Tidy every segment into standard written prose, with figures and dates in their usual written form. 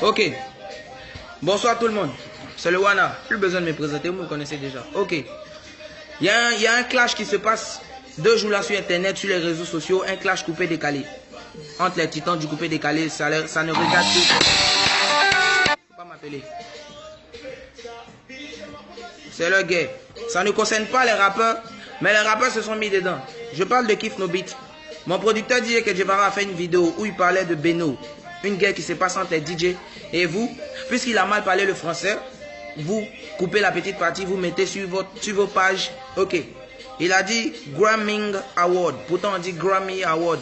Ok. Bonsoir tout le monde. C'est le Wana. Plus besoin de me présenter, vous me connaissez déjà. Ok. Il y a un clash qui se passe 2 jours là sur internet, sur les réseaux sociaux. Un clash coupé décalé. Entre les titans du coupé décalé, ça ne regarde que... Faut pas m'appeler. C'est leur guerre. Ça ne concerne pas les rappeurs, mais les rappeurs se sont mis dedans. Je parle de Kiff No Beat. Mon producteur disait que Jebara a fait une vidéo où il parlait de Beno. Une guerre qui se passe entre les DJ et vous. Puisqu'il a mal parlé le français, vous coupez la petite partie, vous mettez sur vos pages. Ok. Il a dit Grammy Award. Pourtant on dit Grammy Award.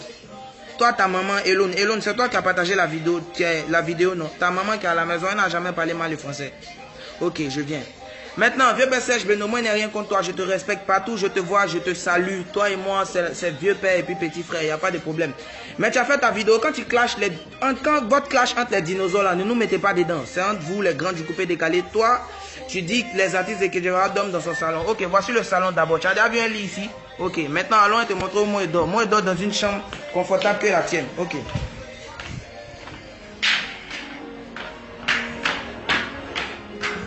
Toi, ta maman, Elon, c'est toi qui as partagé la vidéo, non? Ta maman qui est à la maison, elle n'a jamais parlé mal le français. Ok, je viens. Maintenant, vieux père Serge Beno, moi, il n'y a rien contre toi. Je te respecte partout, je te vois, je te salue. Toi et moi, c'est vieux père et puis petit frère, il n'y a pas de problème. Mais tu as fait ta vidéo, quand votre clash entre les dinosaures, là, ne nous mettez pas dedans. C'est entre vous, les grands du coupé décalé. Toi, tu dis que les artistes de Kedjera dorment dans son salon. Ok, voici le salon d'abord. Tu as déjà vu un lit ici? Ok, maintenant, allons te montrer où moi il dort. Moi, il dort dans une chambre confortable que la tienne. Ok.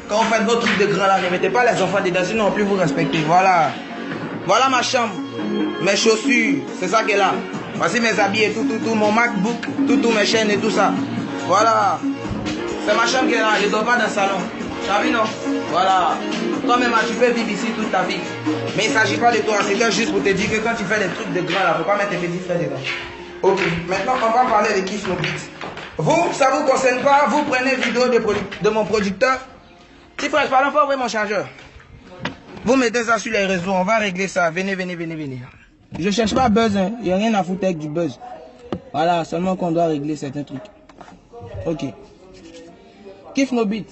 Quand vous faites vos trucs de grand là, ne mettez pas les enfants dedans, sinon on ne peut plus vous respecter. Voilà. Voilà ma chambre. Mes chaussures, c'est ça qui est là. Voici mes habits et tout, mon MacBook, tout, mes chaînes et tout ça. Voilà. C'est ma chambre qui est là, je ne dors pas dans le salon. Tu as vu, non? Voilà. Toi-même, tu peux vivre ici toute ta vie. Mais il ne s'agit pas de toi, c'était juste pour te dire que quand tu fais des trucs de grand là, il ne faut pas mettre tes petits frères dedans. Ok, maintenant on va parler de Kiff No Beat. Vous, ça ne vous concerne pas, vous prenez une vidéo de mon producteur. Si frère, pardon, faut ouvrir mon chargeur. Vous mettez ça sur les réseaux, on va régler ça. Venez. Je cherche pas buzz, hein. Il n'y a rien à foutre avec du buzz. Voilà, seulement qu'on doit régler certains trucs. Ok. Kiff No Beat.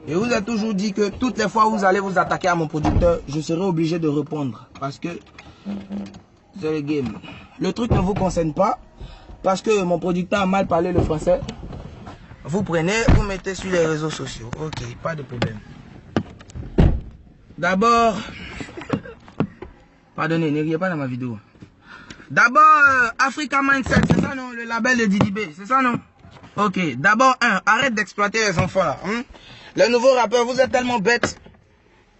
Et vous avez toujours dit que toutes les fois où vous allez vous attaquer à mon producteur, je serai obligé de répondre. Parce que c'est le game. Le truc ne vous concerne pas. Parce que mon producteur a mal parlé le français. Vous prenez, vous mettez sur les réseaux sociaux. Ok, pas de problème. D'abord... Pardonnez, ne riez pas dans ma vidéo. D'abord, Africa Mindset, c'est ça non? Le label de Didi B, c'est ça non? Ok, d'abord, arrête d'exploiter les enfants là. Les nouveaux rappeurs, vous êtes tellement bêtes.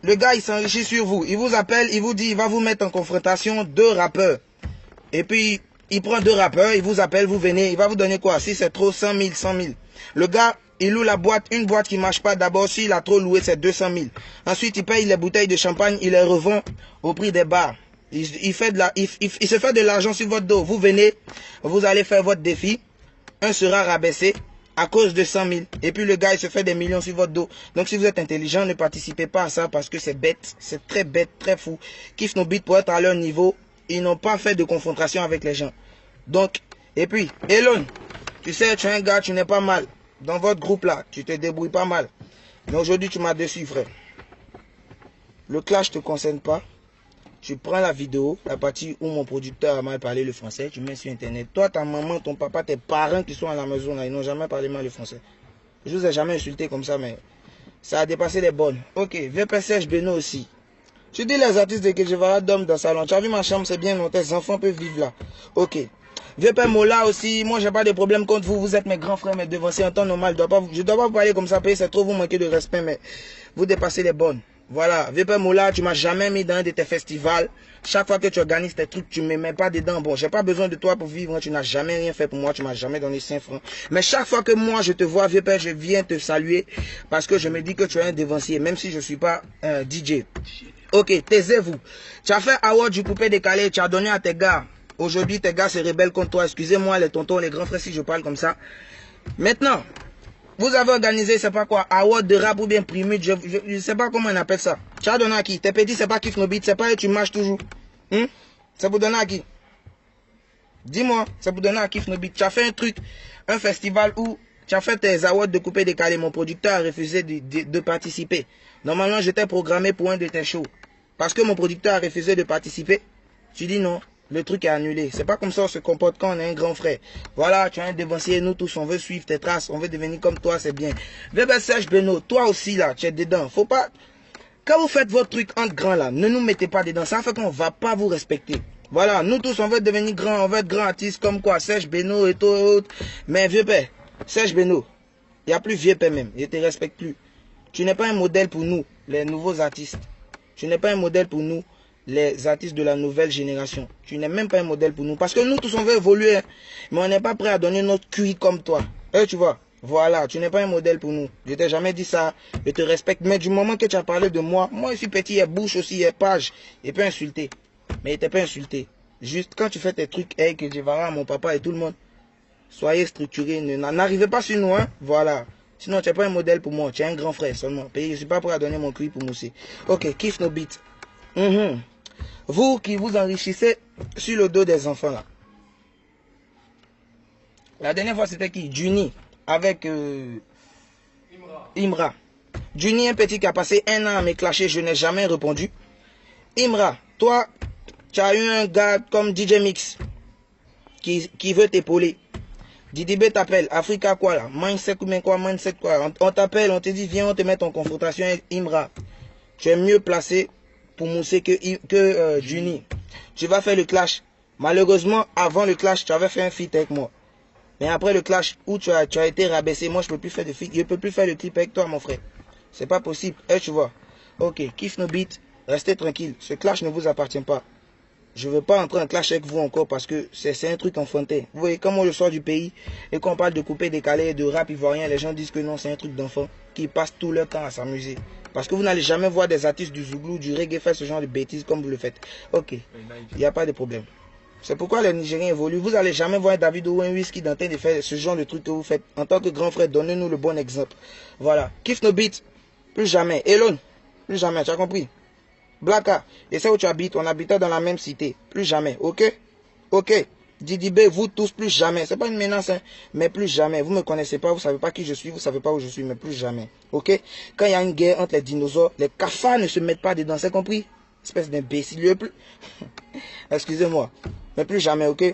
Le gars, il s'enrichit sur vous. Il vous appelle, il vous dit, il va vous mettre en confrontation 2 rappeurs. Et puis, il prend 2 rappeurs, il vous appelle, vous venez, il va vous donner quoi? Si c'est trop, 100 000, 100 000. Le gars, il loue la boîte, une boîte qui ne marche pas. D'abord, s'il a trop loué, c'est 200 000. Ensuite, il paye les bouteilles de champagne, il les revend au prix des bars. Il se fait de l'argent sur votre dos. Vous venez, vous allez faire votre défi. Un sera rabaissé à cause de 100 000. Et puis le gars, il se fait des millions sur votre dos. Donc si vous êtes intelligent, ne participez pas à ça parce que c'est bête. C'est très bête, très fou. Kiff No Beat pour être à leur niveau, ils n'ont pas fait de confrontation avec les gens. Donc, et puis, Elon, tu sais, tu es un gars, tu n'es pas mal. Dans votre groupe là, tu te débrouilles pas mal. Mais aujourd'hui, tu m'as déçu, frère. Le clash ne te concerne pas. Tu prends la vidéo, la partie où mon producteur a mal parlé le français, tu mets sur internet. Toi, ta maman, ton papa, tes parents qui sont à la maison là, ils n'ont jamais parlé mal le français. Je vous ai jamais insulté comme ça, mais ça a dépassé les bornes. Ok, vieux père Serge Beno aussi. Tu dis les artistes de Kedjera dorment dans le salon. Tu as vu ma chambre, c'est bien, non, tes enfants peuvent vivre là. Ok. Vieux père Mola aussi, moi j'ai pas de problème contre vous, vous êtes mes grands frères, mes devanciers en temps normal. Je ne dois pas vous parler comme ça, c'est trop vous manquer de respect, mais vous dépassez les bornes. Voilà, vieux père Mola, tu m'as jamais mis dans un de tes festivals. Chaque fois que tu organises tes trucs, tu me mets pas dedans. Bon, j'ai pas besoin de toi pour vivre, tu n'as jamais rien fait pour moi, tu m'as jamais donné 5 francs. Mais chaque fois que moi je te vois, vieux père, je viens te saluer parce que je me dis que tu es un devancier, même si je suis pas un DJ. Ok, taisez-vous. Tu as fait award du coupé décalé, tu as donné à tes gars. Aujourd'hui, tes gars se rebellent contre toi. Excusez-moi les tontons, les grands frères si je parle comme ça. Maintenant, vous avez organisé, c'est pas quoi, award de rap ou bien primute, je sais pas comment on appelle ça. Tu as donné à qui? Tes petits, c'est pas Kiff No Beat, c'est pas eux, tu marches toujours. C'est pour donner à qui? Dis-moi, c'est pour donner à Kiff No Beat. Tu as fait un truc, un festival où tu as fait tes awards de coupé décalé. Mon producteur a refusé de participer. Normalement, j'étais programmé pour un de tes shows. Parce que mon producteur a refusé de participer, tu dis non. Le truc est annulé. C'est pas comme ça on se comporte quand on est un grand frère. Voilà, tu es un devancier, nous tous, on veut suivre tes traces, on veut devenir comme toi, c'est bien. Bébé Serge Beno, toi aussi là, tu es dedans. Faut pas... Quand vous faites votre truc entre grands là, ne nous mettez pas dedans. Ça fait qu'on va pas vous respecter. Voilà, nous tous, on veut devenir grands, on veut être grands artistes comme quoi, Serge Beno et tout autre. Mais vieux père, Serge Beno, il n'y a plus vieux père même, il ne te respecte plus. Tu n'es pas un modèle pour nous, les nouveaux artistes. Tu n'es pas un modèle pour nous, les artistes de la nouvelle génération. Tu n'es même pas un modèle pour nous. Parce que nous tous, on veut évoluer, hein, mais on n'est pas prêt à donner notre QI comme toi. Tu vois, voilà, tu n'es pas un modèle pour nous. Je t'ai jamais dit ça, je te respecte. Mais du moment que tu as parlé de moi, moi je suis petit, il y a bouche aussi, il y a page. Il peut insulter. Mais il t'a pas insulté. Juste quand tu fais tes trucs, que je verrai à mon papa et tout le monde, soyez structurés. N'arrivez pas sur nous, hein. Voilà. Sinon, tu n'es pas un modèle pour moi. Tu es un grand frère seulement. Je ne suis pas prêt à donner mon QI pour mousser. Ok, kiff nos beats. Vous qui vous enrichissez sur le dos des enfants là. La dernière fois, c'était qui? Juni. Avec Imra. Juni, un petit qui a passé 1 an à me clasher. Je n'ai jamais répondu. Imra, toi, tu as eu un gars comme DJ Mix qui veut t'épauler. Didibé t'appelle, Africa quoi là, mindset quoi. On t'appelle, on te dit viens, on te met en confrontation avec Imra. Tu es mieux placé pour mousser que Juni. Tu vas faire le clash. Malheureusement, avant le clash, tu avais fait un feat avec moi. Mais après le clash où tu as été rabaissé, moi je peux plus faire de feat, je peux plus faire le clip avec toi mon frère. C'est pas possible, tu vois. Ok, kiff nos beats, restez tranquille, ce clash ne vous appartient pas. Je ne veux pas entrer en clash avec vous encore parce que c'est un truc enfantin. Vous voyez, quand moi je sors du pays et qu'on parle de couper, décaler, de rap ivoirien, les gens disent que non, c'est un truc d'enfant qui passe tout leur temps à s'amuser. Parce que vous n'allez jamais voir des artistes du Zouglou, du reggae faire ce genre de bêtises comme vous le faites. Ok, il n'y a pas de problème. C'est pourquoi les Nigériens évoluent. Vous n'allez jamais voir David ou un Whisky en train de faire ce genre de truc que vous faites. En tant que grand frère, donnez-nous le bon exemple. Voilà. Kiff nos beats. Plus jamais. Elon. Plus jamais. Tu as compris? Blacka. Et c'est où tu habites. On habitait dans la même cité. Plus jamais. Ok? Ok. Didi B, vous tous, plus jamais. C'est pas une menace, hein. Mais plus jamais. Vous me connaissez pas. Vous savez pas qui je suis. Vous savez pas où je suis. Mais plus jamais. Ok? Quand il y a une guerre entre les dinosaures, les cafards ne se mettent pas dedans. C'est compris? Espèce d'imbécile. Plus... Excusez-moi. Mais plus jamais, ok?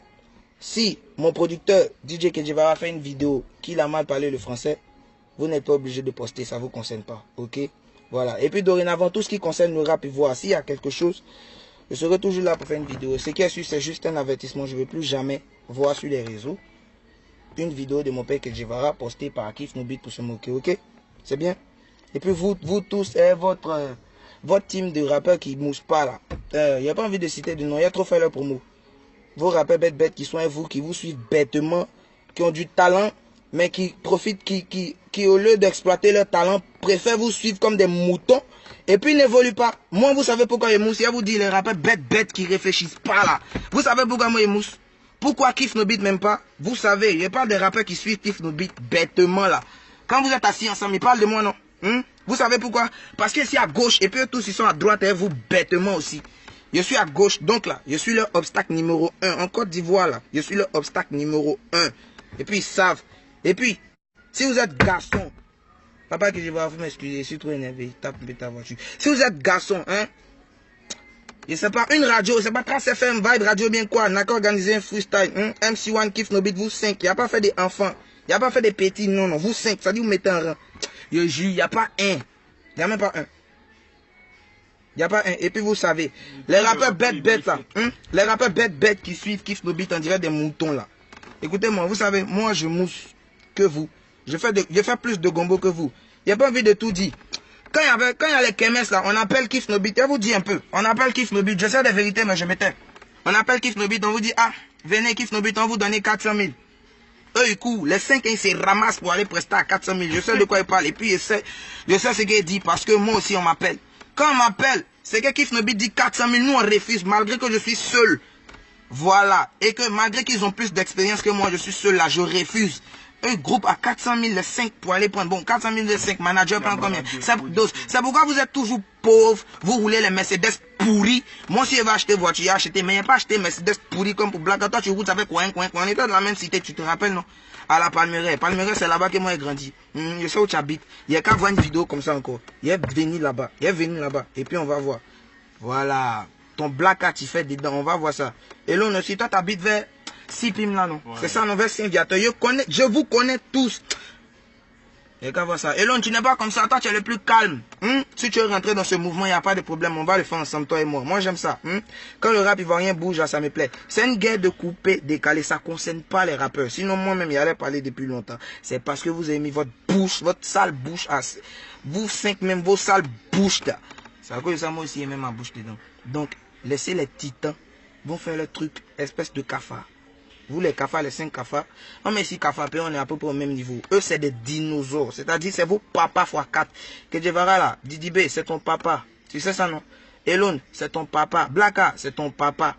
Si mon producteur DJ Kedjivara fait une vidéo qu'il a mal parlé le français, vous n'êtes pas obligé de poster, ça ne vous concerne pas, ok? Voilà. Et puis dorénavant, tout ce qui concerne le rap ivoire, s'il y a quelque chose, je serai toujours là pour faire une vidéo. Ce qui est sûr, c'est juste un avertissement. Je ne veux plus jamais voir sur les réseaux une vidéo de mon père Kedjivara postée par Kif Nobit pour se moquer, ok? C'est bien? Et puis vous tous, votre team de rappeurs qui ne moussent pas là. Il n'y a pas envie de citer de nom, il y a trop fait leur promo. Vos rappeurs bêtes qui sont à vous, qui vous suivent bêtement, qui ont du talent, mais qui profitent, qui au lieu d'exploiter leur talent, préfèrent vous suivre comme des moutons, et puis n'évoluent pas. Moi, vous savez pourquoi je mousse? Je vous dis, les rappeurs bêtes qui réfléchissent pas là. Vous savez pourquoi moi je mousse? Pourquoi Kif Nobit même pas? Vous savez, je parle des rappeurs qui suivent Kif Nobit bêtement là. Quand vous êtes assis ensemble, ils parlent de moi, non? Vous savez pourquoi? Parce que c'est à gauche, et puis eux tous ils sont à droite, et vous bêtement aussi. Je suis à gauche, donc là, je suis leur obstacle numéro 1. En Côte d'Ivoire, là, je suis leur obstacle numéro 1. Et puis, ils savent. Et puis, si vous êtes garçon, papa que je vais vous m'excuser, je suis trop énervé, tape ta voiture. Si vous êtes garçon, hein, je sais pas, une radio, c'est pas 30 FM, Vibe Radio, bien quoi, n'a qu'à organiser un freestyle, MC1, Kif Nobit, vous 5, il n'y a pas fait des enfants, il n'y a pas fait des petits, non, vous 5, ça dit vous mettez un rang. Je jure, il n'y a pas un, il n'y a même pas un. Il n'y a pas un. Et puis vous savez, les rappeurs bêtes là, les rappeurs bêtes qui suivent Kif Nobit, on dirait des moutons là. Écoutez-moi, vous savez, moi je mousse que vous. Je fais plus de gombo que vous. Il n'y a pas envie de tout dire. Quand il y a les kémesses là, on appelle Kif Nobit, je vous dis un peu. On appelle Kif Nobit, je sais des vérités mais je m'éteins. On appelle Kif Nobit, on vous dit, ah, venez Kif Nobit, on vous donne 400 000. Eux ils courent, les 5 ils se ramassent pour aller prester à 400 000. Je sais de quoi ils parlent et puis je sais ce qu'il dit parce que moi aussi on m'appelle. Quand on m'appelle, c'est que Kif Nobit dit 400 000, nous on refuse, malgré que je suis seul. Voilà. Et que malgré qu'ils ont plus d'expérience que moi, je suis seul là, je refuse. Un groupe à 400 000, les 5 pour aller prendre. Bon, 400 000, les 5, manager prend combien? C'est pourquoi vous êtes toujours pauvres, vous roulez les Mercedes pourris. Moi, si je vais acheter voiture, j'ai acheté, mais il n'y a pas acheté Mercedes pourris comme pour Black. Toi, tu roules avec coin. On était dans la même cité, tu te rappelles, non? À la Palmeraie. Palmeraie, c'est là-bas que moi j'ai grandi. Je sais où tu habites. Il n'y a qu'à voir une vidéo comme ça encore. Il est venu là-bas. Et puis on va voir. Voilà. Ton black cat, il fait dedans. On va voir ça. Et là, si toi, tu habites vers Sipim là, non? Ouais. C'est ça, non? Vers Saint-Viateur. Je vous connais tous. Et qu'à voir ça. Elon, tu n'es pas comme ça. Toi, tu es le plus calme. Si tu veux rentrer dans ce mouvement, il n'y a pas de problème. On va le faire ensemble, toi et moi. Moi, j'aime ça. Quand le rap ivoirien bouge, ça me plaît. C'est une guerre de couper, décaler. Ça ne concerne pas les rappeurs. Sinon, moi-même, il allait parler depuis longtemps. C'est parce que vous avez mis votre bouche, votre sale bouche. Vous cinq, même vos sales bouches là. C'est à cause de ça, moi aussi, j'ai même ma bouche dedans. Donc, laissez les titans. Vont faire le truc, espèce de cafard. Vous les cafards, les 5 cafards. Non mais si cafards, on est à peu près au même niveau. Eux c'est des dinosaures. C'est-à-dire c'est vos papas x4. Kedjevara là, Didi B, c'est ton papa. Tu sais ça non? Elon, c'est ton papa. Blaka, c'est ton papa.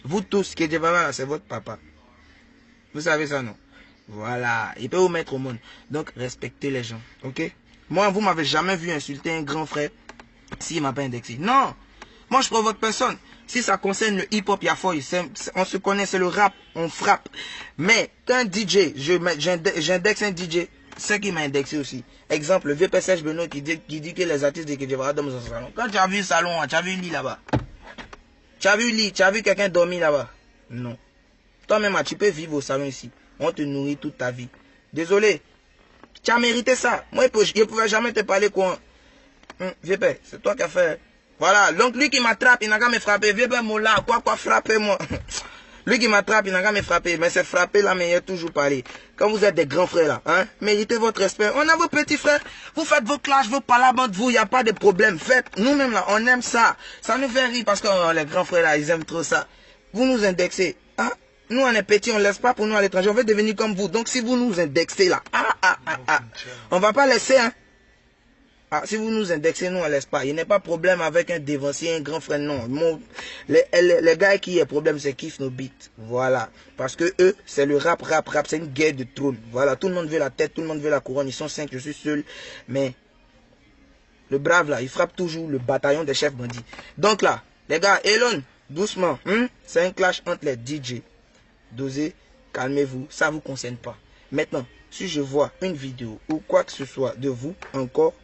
Vous tous, Kedjevara là, c'est votre papa. Vous savez ça non? Voilà. Il peut vous mettre au monde. Donc respectez les gens. Ok? Moi, vous m'avez jamais vu insulter un grand frère s'il m'a pas indexé. Non! Moi je provoque personne. Si ça concerne le hip-hop, il y a folie. On se connaît, c'est le rap, on frappe. Mais qu'un DJ, j'indexe un DJ, c'est qui m'a indexé aussi. Exemple, le VPSH Benoît qui dit que les artistes de Kedjevara dorment dans son salon. Quand tu as vu le salon, tu as vu le lit là-bas. Tu as vu le lit, tu as vu quelqu'un dormir là-bas. Non. Toi-même, tu peux vivre au salon ici. On te nourrit toute ta vie. Désolé. Tu as mérité ça. Moi, je ne pouvais jamais te parler quoi. VP, c'est toi qui as fait. Voilà, donc lui qui m'attrape, il n'a qu'à me frapper. Viens pas mon là, quoi, frapper moi. Lui qui m'attrape, il n'a qu'à me frapper. Mais c'est frapper là, mais il a toujours parlé. Quand vous êtes des grands frères là, méritez votre respect. On a vos petits frères. Vous faites vos clashs, vos palabres de vous, il n'y a pas de problème. Faites, nous-mêmes là, on aime ça. Ça nous fait rire parce que les grands frères là, ils aiment trop ça. Vous nous indexez. Nous on est petits, on ne laisse pas pour nous à l'étranger. On veut devenir comme vous. Donc si vous nous indexez là, on va pas laisser, si vous nous indexez, nous on laisse pas. Il n'est pas problème avec un dévancier, un grand frère, non. Les gars qui est problème, c'est kiff nos beats. Voilà. Parce que eux, c'est le rap. C'est une guerre de trône. Voilà. Tout le monde veut la tête, tout le monde veut la couronne. Ils sont 5, je suis seul. Mais le brave là, il frappe toujours le bataillon des chefs bandits. Donc là, les gars, Elon, doucement. C'est un clash entre les DJ. Dosez, calmez-vous. Ça ne vous concerne pas. Maintenant, si je vois une vidéo ou quoi que ce soit de vous encore,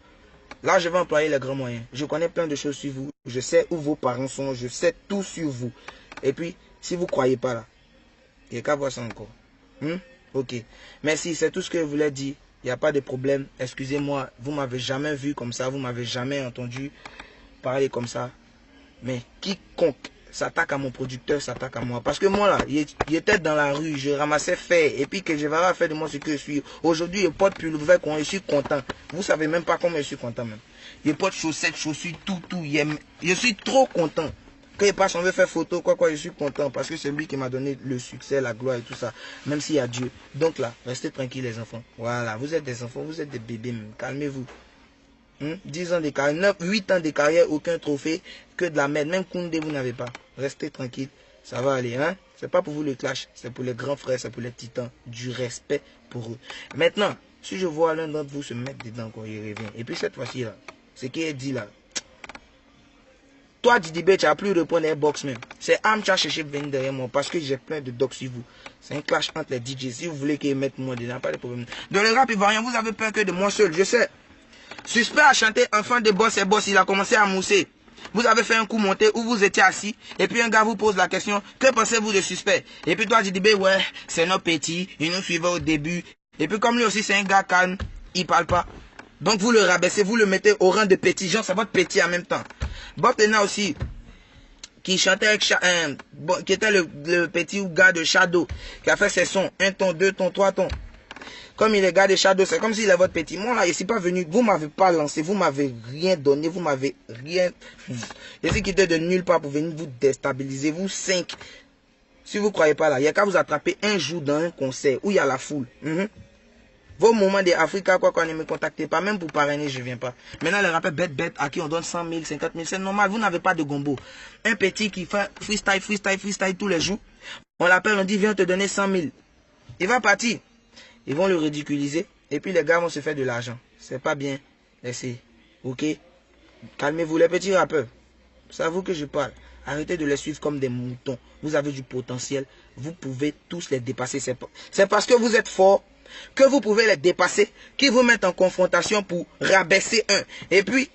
là, je vais employer les grands moyens. Je connais plein de choses sur vous. Je sais où vos parents sont. Je sais tout sur vous. Et puis, si vous ne croyez pas là, il n'y a qu'à voir ça encore. Ok. Merci, c'est tout ce que je voulais dire. Il n'y a pas de problème. Excusez-moi, vous ne m'avez jamais vu comme ça. Vous ne m'avez jamais entendu parler comme ça. Mais quiconque s'attaque à mon producteur, s'attaque à moi. Parce que moi là, il était dans la rue, je ramassais fer. Et puis que je vais faire de moi ce que je suis. Aujourd'hui, je porte plus le vêtement, je suis content. Vous savez même pas comment je suis content même. Je porte chaussettes, chaussures, tout. Je suis trop content. Quand il passe, on veut faire photo, quoi, je suis content. Parce que c'est lui qui m'a donné le succès, la gloire et tout ça. Même s'il y a Dieu. Donc là, restez tranquilles les enfants. Voilà, vous êtes des enfants, vous êtes des bébés même. Calmez-vous. 10 ans de carrière, 8 ans de carrière, aucun trophée, que de la merde. Même Koundé, vous n'avez pas. Restez tranquille, ça va aller. C'est pas pour vous le clash, c'est pour les grands frères, c'est pour les titans. Du respect pour eux. Maintenant, si je vois l'un d'entre vous se mettre dedans, quand il revient. Et puis cette fois-ci là, ce qui est dit là. Toi, Didi B, tu n'as plus répondre à box même. C'est Am qui a cherché venir derrière moi parce que j'ai plein de docs sur vous. C'est un clash entre les DJ. Si vous voulez qu'ils mettent moi dedans, pas de problème. Dans le rap ivoirien, vous avez peur que de moi seul, je sais. Suspect a chanté Enfant de boss et boss, il a commencé à mousser. Vous avez fait un coup monté où vous étiez assis et puis un gars vous pose la question, que pensez-vous de Suspect? Et puis toi, Didi B, ouais, c'est nos petits, il nous suivait au début. Et puis comme lui aussi c'est un gars calme, il parle pas. Donc vous le rabaissez, vous le mettez au rang de petit, genre c'est votre petit en même temps. Bob Lena aussi, qui chantait avec qui était le petit gars de Shadow, qui a fait ses sons, 1 ton, 2 ton, 3 tons. Comme il est gars de Shadow, c'est comme s'il est votre petit. Moi là, je ne suis pas venu, vous m'avez pas lancé, vous m'avez rien donné, vous m'avez rien. Je suis quitté de nulle part pour venir vous déstabiliser, vous 5. Si vous ne croyez pas là, il n'y a qu'à vous attraper un jour dans un concert où il y a la foule. Vos moments d'Africa, quoi qu'on ne me contactez pas, même pour parrainer, je ne viens pas. Maintenant, les rappeurs bêtes à qui on donne 100 000, 50 000, c'est normal, vous n'avez pas de gombo. Un petit qui fait freestyle tous les jours, on l'appelle, on dit, viens te donner 100 000. Il va partir. Ils vont le ridiculiser, et puis les gars vont se faire de l'argent. C'est pas bien. Laissez. Ok? Calmez-vous, les petits rappeurs. C'est à vous que je parle. Arrêtez de les suivre comme des moutons. Vous avez du potentiel. Vous pouvez tous les dépasser. C'est parce que vous êtes forts que vous pouvez les dépasser, qui vous mettent en confrontation pour rabaisser un. Et puis,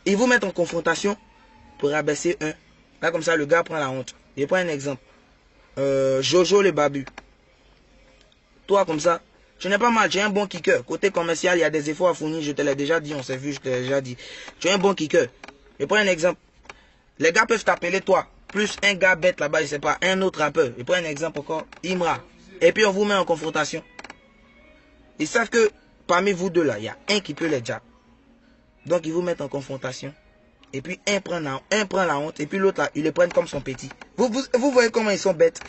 ils vous mettent en confrontation pour rabaisser un. Là, comme ça, le gars prend la honte. Je prends un exemple. Jojo le Babu. toi comme ça. Tu n'es pas mal, tu es un bon kicker. Côté commercial, il y a des efforts à fournir, je te l'ai déjà dit, on s'est vu, je te l'ai déjà dit. Tu es un bon kicker. Je prends un exemple. Les gars peuvent t'appeler toi, plus un gars bête là-bas, je sais pas, un autre rappeur. Je prends un exemple encore, Imra. Et puis on vous met en confrontation. Ils savent que parmi vous deux là, il y a un qui peut les jab. Donc ils vous mettent en confrontation. Et puis un prend la honte, et puis l'autre là, ils le prennent comme son petit. Vous voyez comment ils sont bêtes.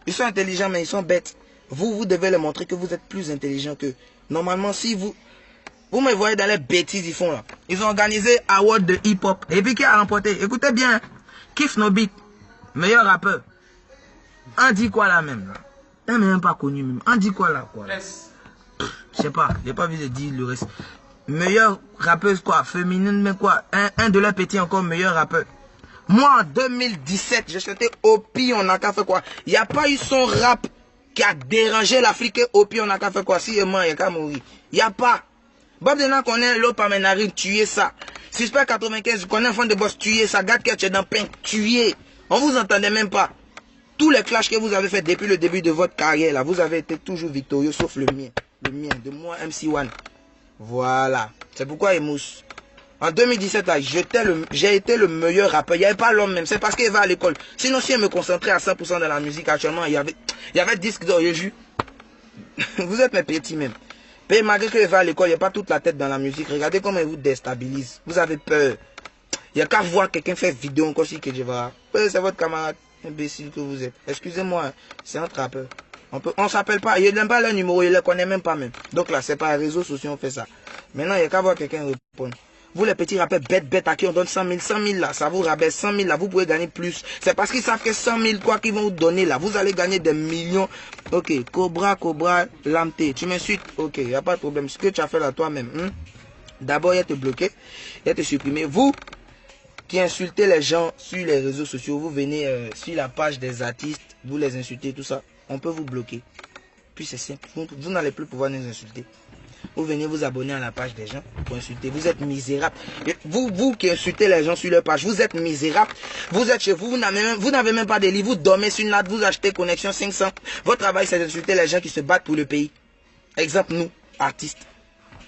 Ils sont intelligents, mais ils sont bêtes. Vous devez leur montrer que vous êtes plus intelligent qu'eux. Normalement, si vous me voyez dans les bêtises ils font là. Ils ont organisé Award de hip-hop. Et puis qui a remporté? Écoutez bien. Kif No Beat, meilleur rappeur. On dit quoi là même là? Elle n'est même pas connu même. On dit quoi là quoi? Je sais pas, j'ai pas vu de dire le reste. Meilleure rappeuse quoi? Féminine mais quoi? Un de leurs petits encore meilleur rappeur. Moi en 2017, j'ai chanté Opi, on a qu'à faire quoi? Il n'y a pas eu son rap qui a dérangé l'Afrique. Opi, on a qu'à faire quoi? Si il y a qu'à mourir. Il n'y a pas. Bob Dylan connaît l'eau par mes narines, tuer ça. Suspect 95, je connais un fond de boss, tuer ça. Gad Ketch est dans pain, tuer. On vous entendait même pas. Tous les clashs que vous avez fait depuis le début de votre carrière, là, vous avez été toujours victorieux, sauf le mien. Le mien, de moi, MC1. Voilà. C'est pourquoi il mousse. En 2017, là, j'ai été le meilleur rappeur. Il n'y avait pas l'homme même. C'est parce qu'il va à l'école. Sinon, si je me concentrais à 100% dans la musique actuellement, il y avait disque d'or. Vous êtes mes petits même. Mais malgré qu'il va à l'école, il n'y a pas toute la tête dans la musique. Regardez comment il vous déstabilise. Vous avez peur. Il n'y a qu'à voir quelqu'un faire vidéo encore si que je vois. C'est votre camarade imbécile que vous êtes. Excusez-moi, c'est un rappeur. On s'appelle pas. Il n'aime pas leur numéro, il ne le connaît même pas même. Donc là, c'est par les réseaux sociaux on fait ça. Maintenant, il n'y a qu'à voir quelqu'un répondre. Vous les petits rappeurs bêtes à qui on donne 100 000 là, ça vous rabaisse 100 000 là, vous pouvez gagner plus. C'est parce qu'ils savent que 100 000 quoi qu'ils vont vous donner là, vous allez gagner des millions. Ok, Cobra, Lamté, tu m'insultes, ok, il n'y a pas de problème. Ce que tu as fait là toi-même, d'abord il y a te bloquer, il y a te supprimer. Vous qui insultez les gens sur les réseaux sociaux, vous venez sur la page des artistes, vous les insultez, tout ça, on peut vous bloquer. Puis c'est simple, vous n'allez plus pouvoir nous insulter. Vous venez vous abonner à la page des gens pour insulter. Vous êtes misérable. Vous qui insultez les gens sur leur page, vous êtes misérable. Vous êtes chez vous, vous n'avez même pas de lit. Vous dormez sur une natte, vous achetez connexion 500. Votre travail, c'est d'insulter les gens qui se battent pour le pays. Exemple, nous, artistes.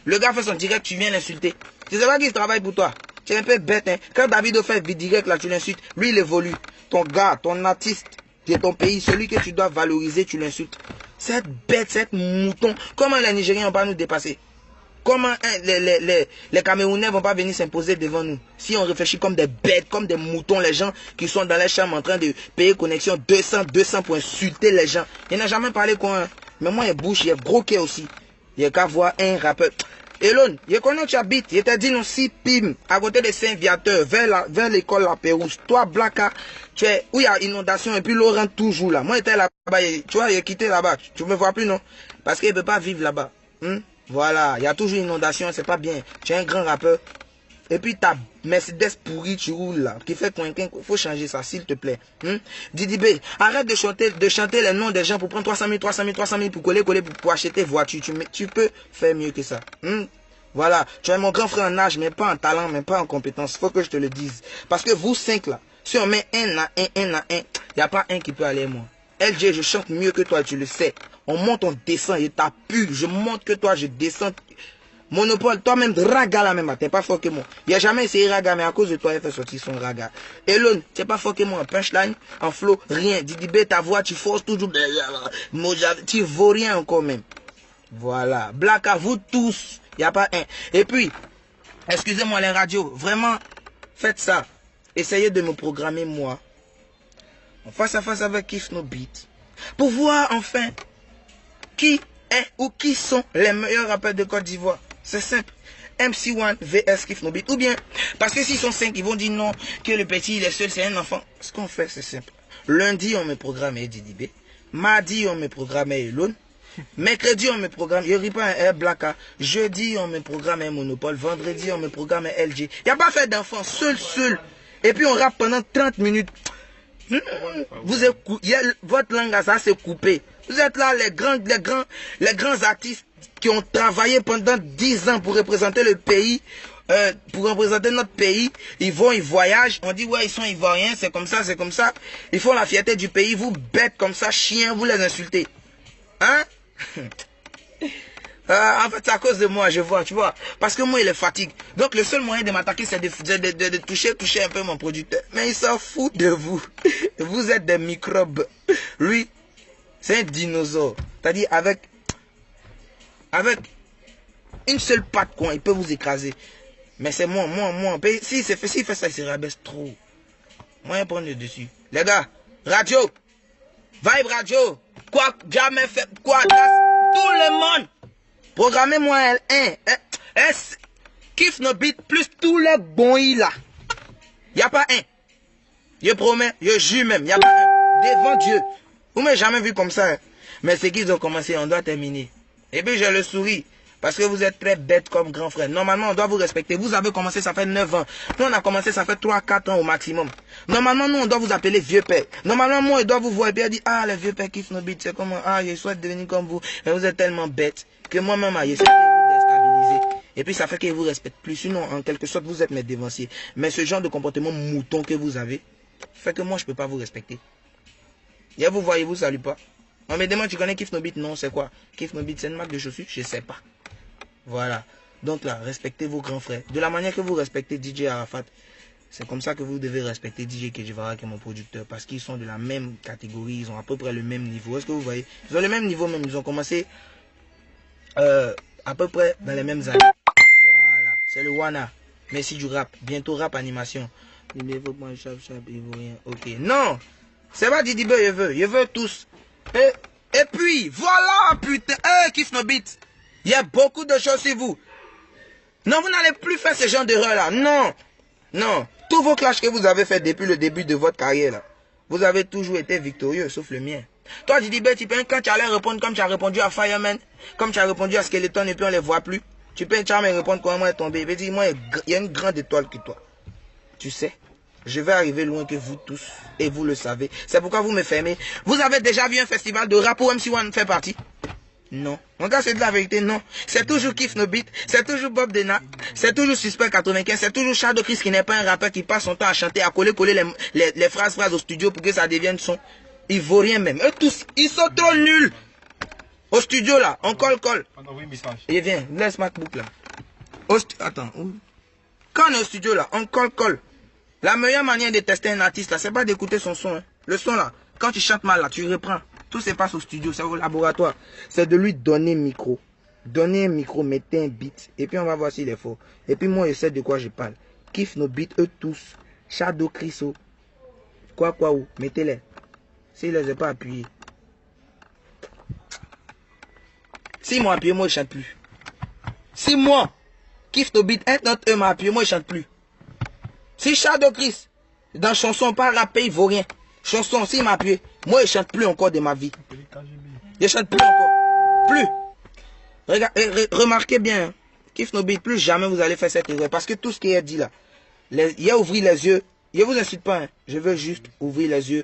Le gars fait son direct, tu viens l'insulter. Tu sais pas qui travaille pour toi. Tu es un peu bête, hein. Quand Davido fait direct, là, tu l'insultes. Lui, il évolue. Ton gars, ton artiste de ton pays, celui que tu dois valoriser, tu l'insultes. Cette bête, cette mouton, comment les Nigériens vont pas nous dépasser? Comment les Camerounais vont pas venir s'imposer devant nous? Si on réfléchit comme des bêtes, comme des moutons, les gens qui sont dans les chambres en train de payer connexion 200 pour insulter les gens. Il n'a jamais parlé quoi, hein? Mais moi, il bouche, il est gros qui aussi. Il n'y a qu'à voir un rappeur. Elon, je connais où tu habites. Il t'a dit nous si pim, à côté de Saint-Viateur, vers l'école La Pérouse. Toi, Blacka, tu es où il y a inondation et puis l'eau rentre toujours là. Moi, j'étais là-bas, tu vois, il est quitté là-bas. Tu me vois plus, non? Parce qu'il ne peut pas vivre là-bas. Voilà, il y a toujours inondation, c'est pas bien. Tu es un grand rappeur. Et puis ta Mercedes pourrie, tu roules là, qui fait coin. Faut changer ça, s'il te plaît. Didi B, arrête de chanter les noms des gens pour prendre 300 000 pour coller pour acheter voiture. Tu peux faire mieux que ça. Voilà, tu es mon grand frère en âge, mais pas en talent, mais pas en compétence. Faut que je te le dise. Parce que vous 5 là, si on met un à un, il n'y a pas un qui peut aller moi. LG, je chante mieux que toi, tu le sais. On monte, on descend, et t'as pu. Je monte que toi, je descends. Monopole, toi-même, raga là même, t'es pas fort que moi. Il a jamais essayé raga, mais à cause de toi, il fait sortir son raga. Elon, t'es pas fort que moi, en punchline, en flow, rien. Didi B, ta voix, tu forces toujours. Tu vaux rien encore même. Voilà. Black à vous tous, il n'y a pas un. Et puis, excusez-moi les radios, vraiment, faites ça. Essayez de me programmer moi, en face à face avec Kif No Beat, pour voir enfin qui est ou qui sont les meilleurs rappeurs de Côte d'Ivoire. C'est simple. MC1 vs Kif No Beat. Ou bien, parce que s'ils sont 5, ils vont dire non, que le petit, il est seul, c'est un enfant. Ce qu'on fait, c'est simple. Lundi, on me programme Didi B. Mardi, on me programme Elon. Mercredi, on me programme Yoripa Blacka. Jeudi, on me programme Monopole. Vendredi, on me programme LG. Il n'y a pas fait d'enfant, seul. Et puis, on rappe pendant 30 minutes. Votre langue, ça, c'est coupé. Vous êtes là, les grands artistes qui ont travaillé pendant 10 ans pour représenter le pays, pour représenter notre pays. Ils voyagent. On dit, ouais, ils sont ivoiriens, c'est comme ça. Ils font la fierté du pays. Vous bêtes comme ça, chiens, vous les insultez. Hein? En fait, c'est à cause de moi, je vois, tu vois. Parce que moi, il est fatigue. Donc, le seul moyen de m'attaquer, c'est de toucher un peu mon producteur. Mais il s'en fout de vous. Vous êtes des microbes. Lui, c'est un dinosaure. C'est-à-dire, avec une seule patte, quoi, il peut vous écraser. Mais c'est moi. S'il fait ça, il se rabaisse trop. Moi, il prend le dessus. Les gars, radio, Vibe Radio, quoi, jamais fait, quoi, tout le monde. Programmez-moi L1, S, Kiff No Beat, plus tous les bons là. Il n'y a pas un. Je promets, je jure même, il n'y a pas un. Devant Dieu. Vous m'avez jamais vu comme ça. Hein? Mais c'est qu'ils ont commencé, on doit terminer. Et puis je le souris. Parce que vous êtes très bête comme grand frère. Normalement, on doit vous respecter. Vous avez commencé, ça fait 9 ans. Nous, on a commencé, ça fait 3-4 ans au maximum. Normalement, nous, on doit vous appeler vieux père. Normalement, moi, je dois vous voir et bien dire, ah, le vieux père Kiff No Beat, c'est comment, ah, je souhaite devenir comme vous. Mais vous êtes tellement bête que moi-même, j'essaie de vous déstabiliser. Et puis, ça fait qu'ils vous respectent plus. Sinon, en quelque sorte, vous êtes mes dévanciers. Mais ce genre de comportement mouton que vous avez, fait que moi, je ne peux pas vous respecter. Et vous voyez, vous salue pas. On me demande, tu connais Kiff No Beat? Non, c'est quoi? Kiff No Beat, c'est une marque de chaussures? Je sais pas. Voilà. Donc là, respectez vos grands frères. De la manière que vous respectez DJ Arafat, c'est comme ça que vous devez respecter DJ Kejivara qui est mon producteur. Parce qu'ils sont de la même catégorie, ils ont à peu près le même niveau. Est-ce que vous voyez? Ils ont le même niveau même. Ils ont commencé à peu près dans les mêmes années. Voilà. C'est le Wana. Merci du rap. Bientôt rap animation. Ok. Non. C'est pas Didi Boy, je veux tous. Et puis, voilà, putain. Kiff No Beat. Il y a beaucoup de choses sur vous. Non, vous n'allez plus faire ce genre d'erreur là. Non. Non. Tous vos clashs que vous avez fait depuis le début de votre carrière là, vous avez toujours été victorieux, sauf le mien. Toi, Didi Boy, quand tu allais répondre comme tu as répondu à Fireman, comme tu as répondu à Skeleton et puis on les voit plus, tu peux jamais répondre comment est tombé. Il dit, moi, il y a une grande étoile que toi. Tu sais, je vais arriver loin que vous tous et vous le savez. C'est pourquoi vous me fermez. Vous avez déjà vu un festival de rap où MC1 fait partie? Non. Mon gars, c'est de la vérité, non. C'est toujours Kiff No Beat, c'est toujours Bob Dena, c'est toujours Suspect 95, c'est toujours Shadow Chris qui n'est pas un rappeur qui passe son temps à chanter, à coller les phrases au studio pour que ça devienne son. Il vaut rien même. Eux tous, ils sont trop nuls. Au studio là, on colle. Et viens, laisse MacBook là. Attends. Quand on est au studio là, on colle. La meilleure manière de tester un artiste là, c'est pas d'écouter son son. Hein. Le son là, quand tu chantes mal là, tu reprends. Tout se passe au studio, c'est au laboratoire. C'est de lui donner un micro. Donner un micro, mettez un beat. Et puis on va voir s'il est fort. Et puis moi, je sais de quoi je parle. Kiff No Beat, eux tous. Shadow Criso. Quoi, où? Mettez-les. S'il ne les a pas appuyés. Si moi appuyé, moi je chante plus. Si moi, Kiff No Beat, un d'entre eux m'a appuyé, moi je chante plus. Si Shadow Chris, dans chanson, pas rappé, il vaut rien. Chanson, s'il m'a appuyé, moi je chante plus encore de ma vie. Je chante plus encore. Plus. Remarquez bien, Kiff No Beat, plus jamais vous allez faire cette erreur. Parce que tout ce qui est dit là, il y a ouvrir les yeux. Je ne vous incite pas, hein. Je veux juste ouvrir les yeux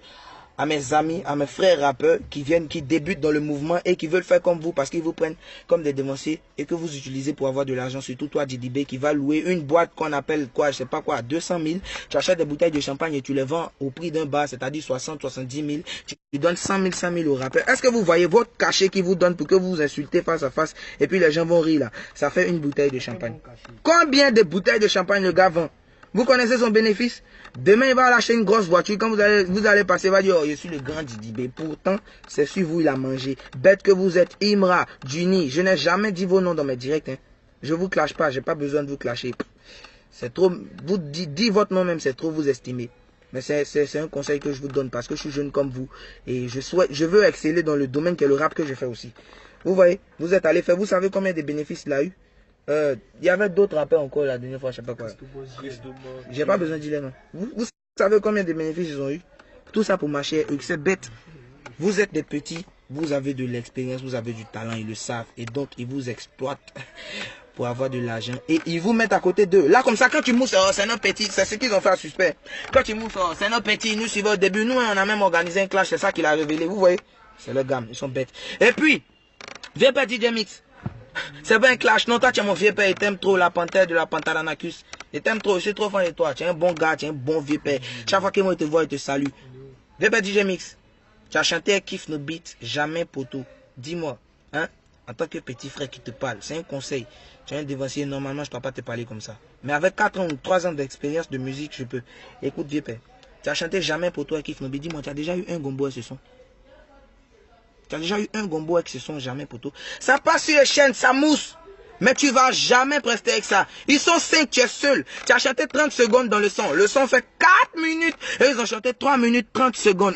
à mes amis, à mes frères rappeurs qui débutent dans le mouvement et qui veulent faire comme vous parce qu'ils vous prennent comme des dévanciers et que vous utilisez pour avoir de l'argent. Surtout toi, Didi B, qui va louer une boîte qu'on appelle quoi, je sais pas quoi, 200 000. Tu achètes des bouteilles de champagne et tu les vends au prix d'un bar, c'est-à-dire 60, 70 000. Tu donnes 100 000 au rappeur. Est-ce que vous voyez votre cachet qui vous donne pour que vous vous insultez face à face et puis les gens vont rire là? Ça fait une bouteille de champagne. Combien de bouteilles de champagne le gars vend? Vous connaissez son bénéfice? Demain, il va lâcher une grosse voiture. Quand vous allez passer, il va dire, oh, je suis le grand Didi B. Pourtant, c'est sur vous, il a mangé. Bête que vous êtes, Imra, Juni. Je n'ai jamais dit vos noms dans mes directs. Hein. Je vous clash pas. J'ai pas besoin de vous clasher. C'est trop. Vous dites votre nom même, c'est trop vous estimer. Mais c'est un conseil que je vous donne parce que je suis jeune comme vous. Et je veux exceller dans le domaine qui est le rap que je fais aussi. Vous voyez, vous êtes allé faire. Vous savez combien de bénéfices il a eu? Il y avait d'autres rappeurs encore la dernière fois, je sais pas quoi. J'ai pas besoin de dire les noms. Vous savez combien de bénéfices ils ont eu? Tout ça pour marcher. C'est bête. Vous êtes des petits, vous avez de l'expérience, vous avez du talent, ils le savent. Et donc, ils vous exploitent pour avoir de l'argent. Et ils vous mettent à côté d'eux. Là, comme ça, quand tu mousses, c'est nos petits. C'est ce qu'ils ont fait à Suspect. Quand tu mousses, c'est nos petits. Ils nous suivent au début. Nous, on a même organisé un clash. C'est ça qu'il a révélé. Vous voyez? C'est le gamme. Ils sont bêtes. Et puis, viens pas DJ Mix. C'est pas un clash, non, toi tu es mon vieux père, il t'aime trop la panthère de la Pantaranacus. Il t'aime trop, je suis trop fan de toi, tu es un bon gars, tu es un bon vieux père. Chaque fois que moi il te voit, il te salue. Vieux père DJ Mix, tu as chanté Kiff No Beat, jamais poteau. Dis-moi, hein, En tant que petit frère qui te parle, c'est un conseil. Tu es un devancier, normalement, je ne dois pas te parler comme ça. Mais avec 4 ans ou 3 ans d'expérience de musique, je peux. Écoute, vieux père, tu as chanté jamais pour toi, Kif Nobi. Dis-moi, tu as déjà eu un gombo avec ce son? Tu as déjà eu un gombo avec ce son, jamais pour toi? Ça passe sur les chaînes, ça mousse. Mais tu vas jamais prester avec ça. Ils sont 5, tu es seul. Tu as chanté 30 secondes dans le son. Le son fait 4 minutes. Et ils ont chanté 3 minutes 30 secondes.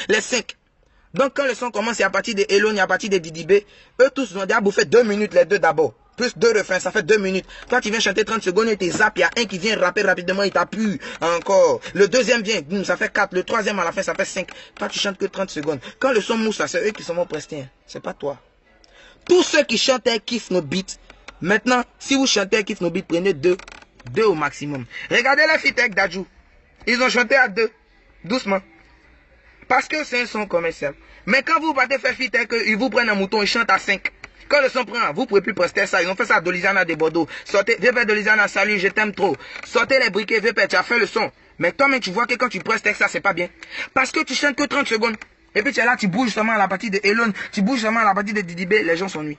Les 5. Donc quand le son commence, c'est à partir de Elon, à partir de Didi B. Eux tous ont déjà bouffé 2 minutes les deux d'abord. Plus 2 refrains, ça fait 2 minutes. Toi tu viens chanter 30 secondes et t'es zap. Il y a un qui vient rapper rapidement, il t'appuie encore. Le deuxième vient, boum, ça fait 4. Le troisième à la fin, ça fait 5. Toi tu chantes que 30 secondes. Quand le son mousse, c'est eux qui sont prestés. Hein. C'est pas toi. Tous ceux qui chantaient Kif No Beat. Maintenant, si vous chantez Kif No Beat, prenez 2. 2 au maximum. Regardez les feats avec Dadju. Ils ont chanté à 2. Doucement. Parce que c'est un son commercial. Mais quand vous partez faire feat avec eux, ils vous prennent un mouton, ils chantent à 5. Quand le son prend, vous ne pouvez plus prester ça. Ils ont fait ça à Dolizana de Bordeaux. Sortez, viens faire Dolizana, salut, je t'aime trop. Sortez les briquets, viens faire, tu as fait le son. Mais toi-même, tu vois que quand tu prestes avec ça, c'est pas bien. Parce que tu chantes que 30 secondes. Et puis tu es là, tu bouges seulement à la partie de Elon, tu bouges seulement à la partie de Didi B, les gens s'ennuient.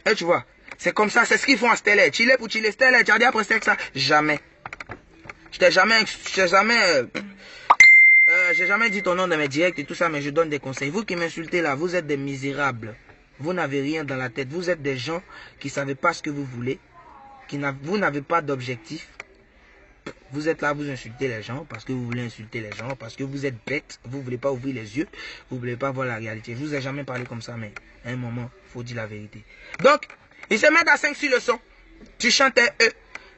Et tu vois, c'est comme ça, c'est ce qu'ils font à Stella. Chile pour Chile, Stella, tu as déjà presté avec ça? Jamais. J'ai jamais dit ton nom dans mes directs et tout ça, mais je donne des conseils. Vous qui m'insultez là, vous êtes des misérables. Vous n'avez rien dans la tête. Vous êtes des gens qui ne savez pas ce que vous voulez. Vous n'avez pas d'objectif. Vous êtes là, vous insultez les gens parce que vous voulez insulter les gens, parce que vous êtes bêtes, vous ne voulez pas ouvrir les yeux, vous ne voulez pas voir la réalité. Je ne vous ai jamais parlé comme ça, mais à un moment, il faut dire la vérité. Donc, ils se mettent à 5 sur le son. Tu chantais eux.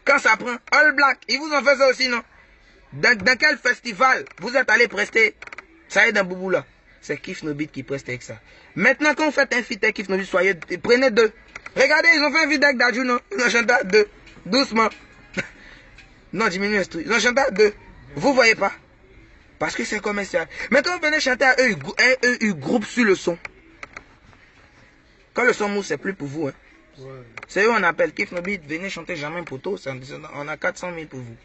Quand ça prend, All Black, ils vous ont fait ça aussi, non? Dans quel festival vous êtes allé prester ça y est dans Boubou là? C'est Kif No Beat qui preste avec ça. Maintenant, quand vous faites un feat avec Kif No Beat, prenez 2. Regardez, ils ont fait un feat avec Dadju, non? Ils ont chanté à 2. Doucement. Non, diminue l'instru. Ils ont chanté à 2. Vous voyez pas? Parce que c'est commercial. Mais quand vous venez chanter à eux, ils groupent sur le son. Quand le son mousse, c'est plus pour vous. Hein. Ouais. C'est eux on appelle Kif No Beat, venez chanter jamais poteau. On a 400 000 pour vous.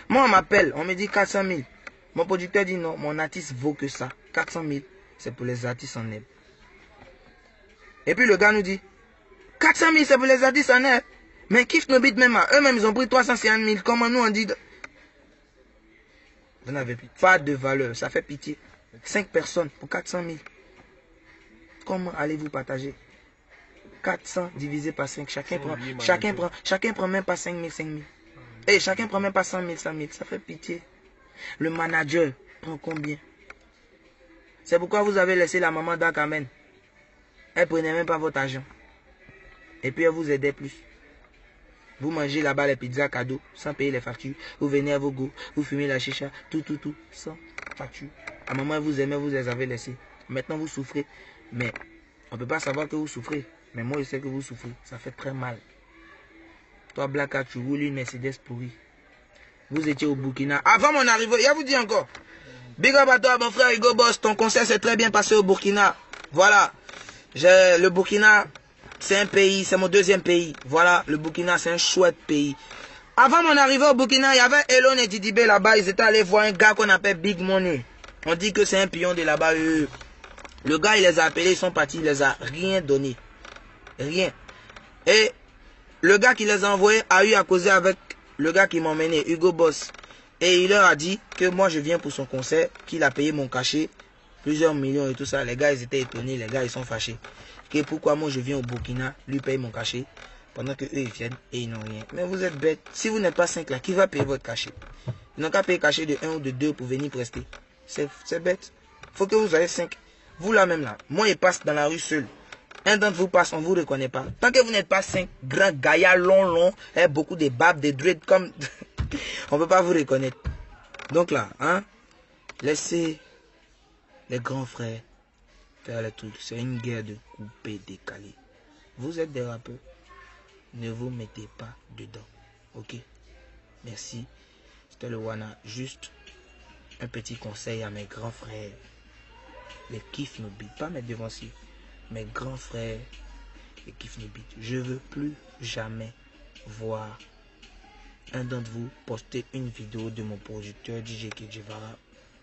Moi, on m'appelle, on me dit 400 000. Mon producteur dit non, mon artiste vaut que ça. 400 000, c'est pour les artistes en herbe. Et puis le gars nous dit 400 000, c'est pour les artistes en herbe. Mais Kif No Beat même, eux-mêmes, ils ont pris 350 000. Comment nous on dit? Vous n'avez pas de valeur, ça fait pitié. 5 personnes pour 400 000. Comment allez-vous partager? 400 divisé par 5, chacun prend même pas 5 000. Et chacun prend même pas 100 000, ça fait pitié. Le manager prend combien? C'est pourquoi vous avez laissé la maman d'Akamen. Elle prenait même pas votre argent. Et puis elle vous aidait plus. Vous mangez là-bas les pizzas cadeaux, sans payer les factures. Vous venez à vos goûts, vous fumez la chicha, tout, sans facture. À maman elle vous aimait, vous les avez laissés. Maintenant vous souffrez. Mais on ne peut pas savoir que vous souffrez. Mais moi je sais que vous souffrez. Ça fait très mal. Toi, Black Hat, tu roules une Mercedes pourrie. Vous étiez au Burkina. Avant mon arrivée, il vous dit encore. Big up à toi, mon frère Hugo Boss. Ton concert s'est très bien passé au Burkina. Voilà. Le Burkina, c'est un pays, c'est mon deuxième pays. Voilà, le Burkina, c'est un chouette pays. Avant mon arrivée au Burkina, il y avait Elon et Didi B là-bas. Ils étaient allés voir un gars qu'on appelle Big Money. On dit que c'est un pion de là-bas. Le gars, il les a appelés, ils sont partis, il les a rien donné. Rien. Et le gars qui les a envoyés a eu à causer avec le gars qui m'a emmené, Hugo Boss. Et il leur a dit que moi je viens pour son concert, qu'il a payé mon cachet, plusieurs millions et tout ça. Les gars ils étaient étonnés, les gars ils sont fâchés. Que pourquoi moi je viens au Burkina, lui paye mon cachet, pendant que eux ils viennent et ils n'ont rien. Mais vous êtes bêtes. Si vous n'êtes pas 5 là, qui va payer votre cachet? Ils n'ont qu'à payer cachet de 1 ou de 2 pour venir prester. C'est bête. Faut que vous ayez 5. Vous là même là, moi je passe dans la rue seul. Un d'entre vous passe, on ne vous reconnaît pas. Tant que vous n'êtes pas 5 grands gaillards longs, et beaucoup de babes, de dreads comme... on ne peut pas vous reconnaître. Donc là, hein, laissez les grands frères faire le truc. C'est une guerre de coupé décalé. Vous êtes des rappeurs. Ne vous mettez pas dedans. Ok? Merci. C'était le Wana. Juste un petit conseil à mes grands frères. Les Kif No Beat, pas mes devanciers. Mes grands frères et Kif No Beat. Je ne veux plus jamais voir un d'entre vous poster une vidéo de mon producteur DJ Kejivara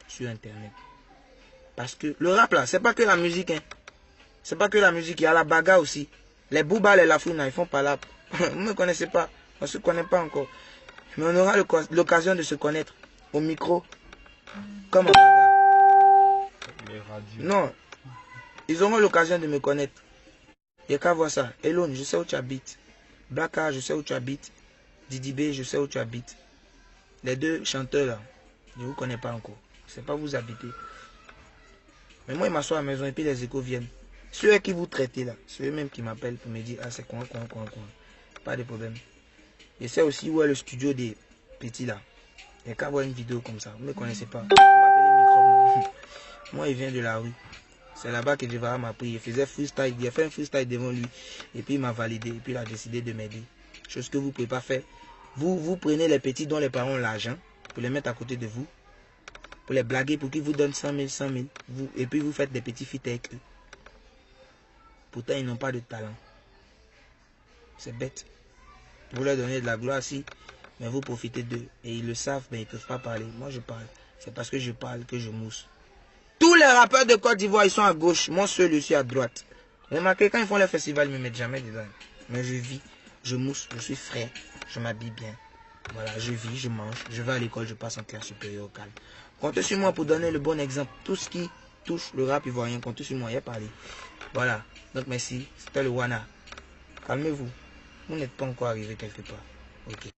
sur internet. Parce que le rap là, c'est pas que la musique. Hein. C'est pas que la musique, il y a la bagarre aussi. Les Booba, les Lafouina, ils font pas là. Vous ne me connaissez pas. On ne se connaît pas encore. Mais on aura l'occasion de se connaître. Au micro. Comme en bagarre. Non. Ils auront l'occasion de me connaître. Il n'y a qu'à voir ça. Elon, je sais où tu habites. Blacka, je sais où tu habites. Didi B, je sais où tu habites. Les deux chanteurs là, je ne vous connais pas encore. Je ne sais pas où vous habitez. Mais moi, je m'assois à la maison et puis les échos viennent. Ceux qui vous traitez là, c'est eux-mêmes qui m'appellent pour me dire, ah c'est quoi. Pas de problème. Je sais aussi où est le studio des petits là. Il n'y a qu'à voir une vidéo comme ça. Vous ne me connaissez pas. Vous m'appelez microbe. Moi, il vient de la rue. C'est là-bas que Jevara m'a pris. Il faisait freestyle. Il a fait un freestyle devant lui. Et puis il m'a validé. Et puis il a décidé de m'aider. Chose que vous ne pouvez pas faire. Vous prenez les petits dont les parents ont l'argent pour les mettre à côté de vous. Pour les blaguer, pour qu'ils vous donnent 100 000. Et puis vous faites des petits feats avec eux. Pourtant, ils n'ont pas de talent. C'est bête. Vous leur donnez de la gloire si, mais vous profitez d'eux. Et ils le savent, mais ils ne peuvent pas parler. Moi, je parle. C'est parce que je parle que je mousse. Tous les rappeurs de Côte d'Ivoire, ils sont à gauche. Moi seul, je suis à droite. Remarquez, quand ils font les festivals, ils ne me mettent jamais dedans. Mais je vis, je mousse, je suis frais, je m'habille bien. Voilà, je vis, je mange, je vais à l'école, je passe en classe supérieure au calme. Comptez sur moi pour donner le bon exemple. Tout ce qui touche le rap ivoirien, comptez sur moi, il y a parlé. Voilà, donc merci, c'était le Wana. Calmez-vous, vous n'êtes pas encore arrivé quelque part. Ok.